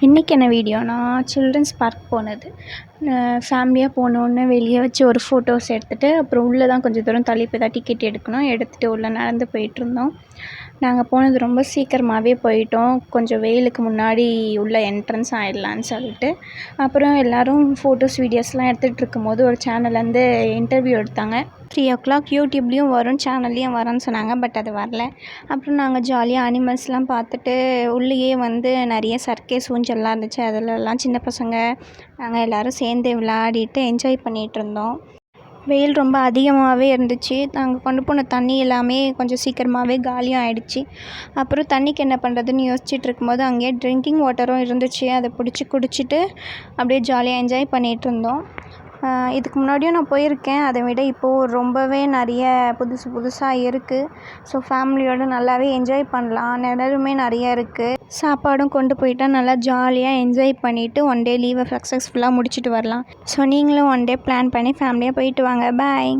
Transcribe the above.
இன்றைக்கி என்ன வீடியோனா children's park போனது. ஃபேமிலியாக போனோன்னே வெளியே வச்சு ஒரு ஃபோட்டோஸ் எடுத்துகிட்டு அப்புறம் உள்ளே தான் கொஞ்சம் தூரம் தள்ளி போய் தான் டிக்கெட் எடுக்கணும். எடுத்துகிட்டு உள்ளே நடந்து போயிட்டுருந்தோம். நாங்கள் போனது ரொம்ப சீக்கிரமாகவே போயிட்டோம். கொஞ்சம் வெயிலுக்கு முன்னாடி உள்ளே என்ட்ரன்ஸ் ஆகிடலான்னு சொல்லிட்டு. அப்புறம் எல்லோரும் ஃபோட்டோஸ் வீடியோஸ்லாம் எடுத்துகிட்டு இருக்கும்போது ஒரு சேனல்லேருந்து இன்டர்வியூ எடுத்தாங்க. 3 o'clock யூடியூப்லேயும் வரும், சேனல்லையும் வரும்னு சொன்னாங்க. பட் அது வரல. அப்புறம் நாங்கள் ஜாலியாக அனிமல்ஸ்லாம் பார்த்துட்டு உள்ளேயே வந்து நிறைய சர்க்கஸ் ஊஞ்சல்லாம் இருந்துச்சு. அதிலலாம் சின்ன பசங்க நாங்கள் எல்லோரும் சேர்ந்து விளையாடிட்டு என்ஜாய் பண்ணிகிட்ருந்தோம். வெயில் ரொம்ப அதிகமாகவே இருந்துச்சு. நாங்கள் கொண்டு போன தண்ணி எல்லாமே கொஞ்சம் சீக்கிரமாகவே காலியும் ஆகிடுச்சி. அப்புறம் தண்ணிக்கு என்ன பண்ணுறதுன்னு யோசிச்சுட்டு இருக்கும்போது அங்கேயே ட்ரிங்கிங் வாட்டரும் இருந்துச்சு. அதை பிடிச்சி குடிச்சிட்டு அப்படியே ஜாலியாக என்ஜாய் பண்ணிகிட்ருந்தோம். இதுக்கு முன்னாடியும் நான் போயிருக்கேன். அதை விட இப்போது ரொம்பவே நிறைய புதுசாக இருக்குது. ஸோ ஃபேமிலியோடு நல்லாவே என்ஜாய் பண்ணலாம். நிழலுமே நிறைய இருக்குது. சாப்பாடும் கொண்டு போயிட்டா நல்லா ஜாலியாக என்ஜாய் பண்ணிவிட்டு ஒன் டே லீவை சக்ஸஸ்ஃபுல்லாக முடிச்சுட்டு வரலாம். ஸோ நீங்களும் ஒன் டே பிளான் பண்ணி ஃபேமிலியாக போயிட்டு வாங்க. பாய்.